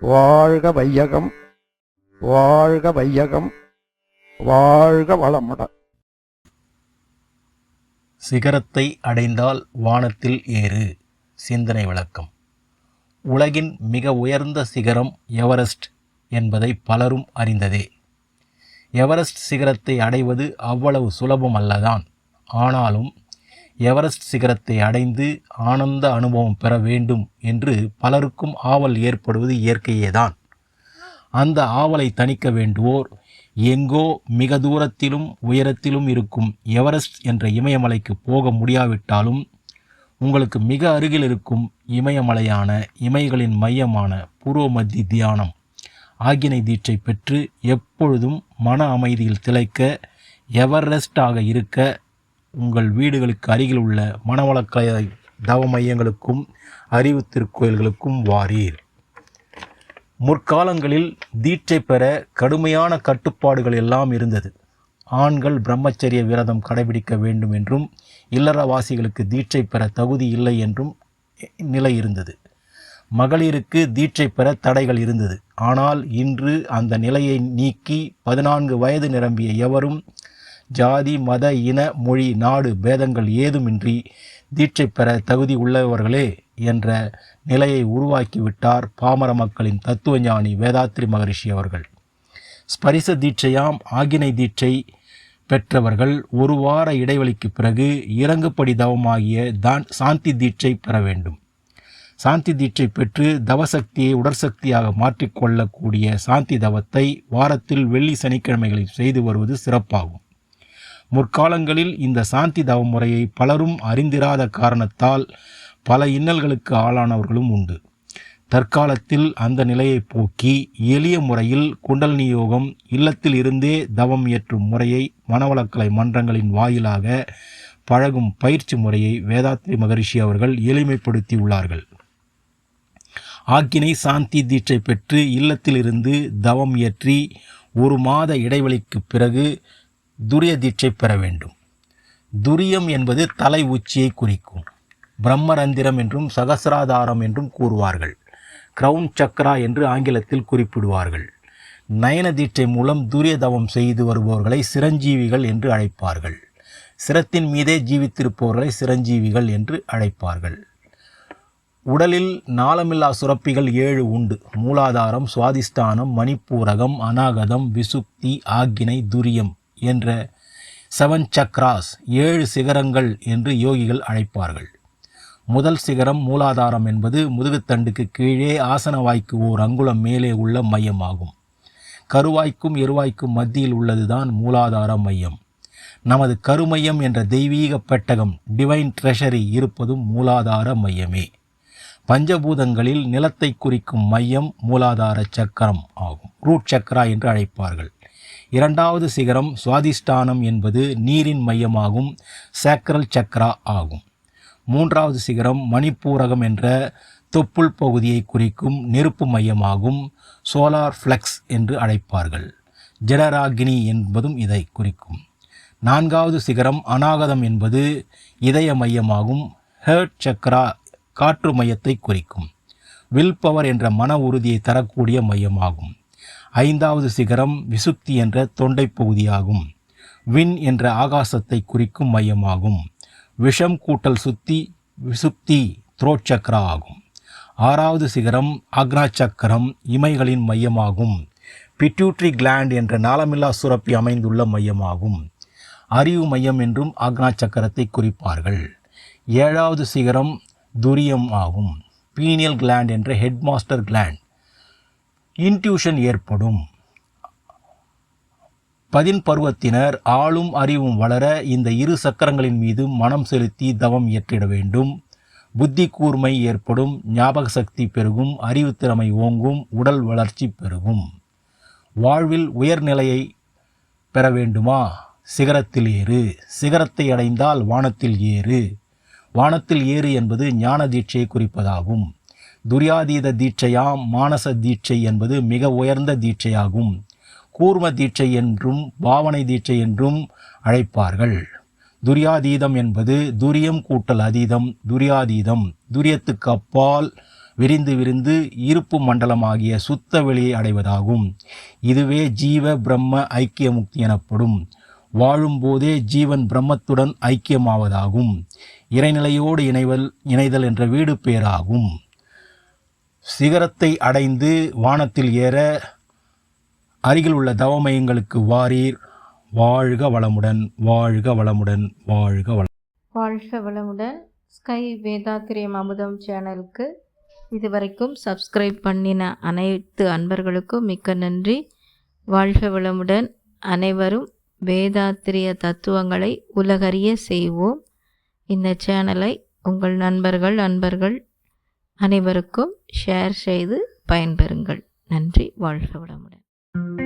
வாழ்க வையகம், வாழ்க வையகம், வாழ்க வளமுடன். சிகரத்தை அடைந்தால் வானத்தில் ஏறு. சிந்தனை விளக்கம். உலகின் மிக உயர்ந்த சிகரம் எவரெஸ்ட் என்பதை பலரும் அறிந்ததே. எவரெஸ்ட் சிகரத்தை அடைவது அவ்வளவு சுலபம் அல்லதான். ஆனாலும் எவரெஸ்ட் சிகரத்தை அடைந்து ஆனந்த அனுபவம் பெற வேண்டும் என்று பலருக்கும் ஆவல் ஏற்படுவது இயற்கையேதான். அந்த ஆவலை தணிக்க வேண்டுவோர் எங்கோ மிக தூரத்திலும் உயரத்திலும் இருக்கும் எவரெஸ்ட் என்ற இமயமலைக்கு போக முடியாவிட்டாலும் உங்களுக்கு மிக அருகில் இருக்கும் இமயமலையான இமயங்களின் மையமான பூர்வ மத்தி தியானம் ஆக்கினை தீட்சை பெற்று எப்பொழுதும் மன அமைதியில் திளைக்க எவரெஸ்டாக இருக்க உங்கள் வீடுகளுக்கு அருகில் உள்ள மனவளக்கலை தவ மையங்களுக்கும் அறிவு திருக்கோயில்களுக்கும் வாரீர். முற்காலங்களில் தீட்சை பெற கடுமையான கட்டுப்பாடுகள் எல்லாம் இருந்தது. ஆண்கள் பிரம்மச்சரிய விரதம் கடைபிடிக்க வேண்டும் என்றும் இல்லறவாசிகளுக்கு தீட்சை பெற தகுதி இல்லை என்றும் நிலை இருந்தது. மகளிருக்கு தீட்சை பெற தடைகள் இருந்தது. ஆனால் இன்று அந்த நிலையை நீக்கி 14 வயது நிரம்பிய எவரும் ஜாதி மத இன மொழி நாடு பேதங்கள் ஏதுமின்றி தீட்சை பெற தகுதி உள்ளவர்களே என்ற நிலையை உருவாக்கிவிட்டார் பாமர மக்களின் தத்துவஞானி வேதாத்ரி மகரிஷி அவர்கள். ஸ்பரிச தீட்சையாம் ஆகினை தீட்சை பெற்றவர்கள் ஒரு வார இடைவெளிக்கு பிறகு இறங்குப்படி தவமாகிய சாந்தி தீட்சை பெற வேண்டும். சாந்தி தீட்சை பெற்று தவசக்தியை உடற்சக்தியாக மாற்றிக்கொள்ளக்கூடிய சாந்தி தவத்தை வாரத்தில் வெள்ளி சனிக்கிழமைகளில் செய்து வருவது சிறப்பாகும். முற்காலங்களில் இந்த சாந்தி தவ முறையை பலரும் அறிந்திராத காரணத்தால் பல இன்னல்களுக்கு ஆளானவர்களும் உண்டு. தற்காலத்தில் அந்த நிலையை போக்கி எளிய முறையில் குண்டலினி யோகம் இல்லத்தில் இருந்தே தவம் இயற்றும் முறையை மனவளக்கலை மன்றங்களின் வாயிலாக பழகும் பயிற்சி முறையை வேதாத்ரி மகரிஷி அவர்கள் எளிமைப்படுத்தி உள்ளார்கள். ஆக்கினை சாந்தி தீட்சை பெற்று இல்லத்தில் இருந்து தவம் இயற்றி 1 மாத இடைவெளிக்கு பிறகு துரிய தீட்சை பெற வேண்டும். துரியம் என்பது தலை உச்சியை குறிக்கும். பிரம்மரந்திரம் என்றும் சகசிராதாரம் என்றும் கூறுவார்கள். கிரவுன் சக்ரா என்று ஆங்கிலத்தில் குறிப்பிடுவார்கள். நயன தீட்சை மூலம் துரிய தவம் செய்து வருபவர்களை சிரஞ்சீவிகள் என்று அழைப்பார்கள். சிரத்தின் மீதே ஜீவித்திருப்பவர்களை சிரஞ்சீவிகள் என்று அழைப்பார்கள். உடலில் நாளமில்லா சுரப்பிகள் 7 உண்டு. மூலாதாரம், சுவாதிஷ்டானம், மணிப்பூரகம், அநாகதம், விசுப்தி, ஆக்கினை, துரியம் என்ற 7 சக்ராஸ் 7 சிகரங்கள் என்று யோகிகள் அழைப்பார்கள். முதல் சிகரம் மூலாதாரம் என்பது முதுகுத்தண்டுக்கு கீழே ஆசன வாய்க்கு ஓர் அங்குலம் மேலே உள்ள மையமாகும். கருவாய்க்கும் எருவாய்க்கும் மத்தியில் உள்ளதுதான் மூலாதார மையம். நமது கருமையம் என்ற தெய்வீக பெட்டகம் டிவைன் ட்ரெஷரி இருப்பதும் மூலாதார மையமே. பஞ்சபூதங்களில் நிலத்தை குறிக்கும் மையம் மூலாதார சக்கரம் ஆகும். ரூட் சக்கரா என்று அழைப்பார்கள். 2வது சிகரம் சுவாதிஷ்டானம் என்பது நீரின் மையமாகும். சேக்ரல் சக்ரா ஆகும். 3வது சிகரம் மணிப்பூரகம் என்ற தொப்புள் பகுதியை குறிக்கும் நெருப்பு மையமாகும். சோலார் ஃப்ளெக்ஸ் என்று அழைப்பார்கள். ஜடராகினி என்பதும் இதை குறிக்கும். 4வது சிகரம் அநாகதம் என்பது இதய மையமாகும். ஹெர்ட் சக்ரா காற்று மையத்தை குறிக்கும். வில் பவர் என்ற மன உறுதியை தரக்கூடிய மையமாகும். 5வது சிகரம் விசுப்தி என்ற தொண்டை பகுதியாகும். வின் என்ற ஆகாசத்தை குறிக்கும் மையமாகும். விஷம் கூட்டல் சுத்தி விசுப்தி த்ரோட் சக்ரா ஆகும். 6வது சிகரம் ஆக்னா சக்கரம் இமைகளின் மையமாகும். பிட்யூட்ரி கிளாண்ட் என்ற நாளமில்லா சுரப்பி அமைந்துள்ள மையமாகும். அறிவு மையம் என்றும் ஆக்னா சக்கரத்தை குறிப்பார்கள். 7வது சிகரம் துரியம் ஆகும். பீனியல் கிளாண்ட் என்ற ஹெட்மாஸ்டர் கிளாண்ட். இன்ட்யூஷன் ஏற்படும். 10 பருவத்தினர் ஆளும் அறிவும் வளர இந்த 2 சக்கரங்களின் மீது மனம் செலுத்தி தவம் இயற்றிட வேண்டும். புத்தி கூர்மை ஏற்படும். ஞாபக சக்தி பெருகும். அறிவுத்திறமை ஓங்கும். உடல் வளர்ச்சி பெருகும். வாழ்வில் உயர்நிலையை பெற வேண்டுமா? சிகரத்தில் ஏறு. சிகரத்தை அடைந்தால் வானத்தில் ஏறு. வானத்தில் ஏறு என்பது ஞான தீட்சையை குறிப்பதாகும். துரியாதீத தீட்சையாம் மானச தீட்சை என்பது மிக உயர்ந்த தீட்சையாகும். கூர்ம தீட்சை என்றும் பாவனை தீட்சை என்றும் அழைப்பார்கள். துரியாதீதம் என்பது துரியம் கூட்டல் அதீதம். துரியாதீதம் துரியத்துக்கு அப்பால் விரிந்து விரிந்து இருப்பு மண்டலமாகிய சுத்த வெளியை அடைவதாகும். இதுவே ஜீவ பிரம்ம ஐக்கிய முக்தி எனப்படும். வாழும்போதே ஜீவன் பிரம்மத்துடன் ஐக்கியமாவதாகும். இறைநிலையோடு இணைதல் என்ற வீடு பேராகும். சிகரத்தை அடைந்து வானத்தில் ஏற அருகில் உள்ள தவமயங்களுக்கு வாரீர். வாழ்க வளமுடன், வாழ்க வளமுடன், வாழ்க வளம். வாழ்க வளமுடன். ஸ்கை வேதாத்திரியம் அமுதம் சேனலுக்கு இதுவரைக்கும் சப்ஸ்கிரைப் பண்ணின அனைத்து அன்பர்களுக்கும் மிக்க நன்றி. வாழ்க வளமுடன். அனைவரும் வேதாத்திரிய தத்துவங்களை உலகறிய செய்வோம். இந்த சேனலை உங்கள் நண்பர்கள் அனைவருக்கும் ஷேர் செய்து பயன்பெறுங்கள். நன்றி. வாழ்க வளமுடன்.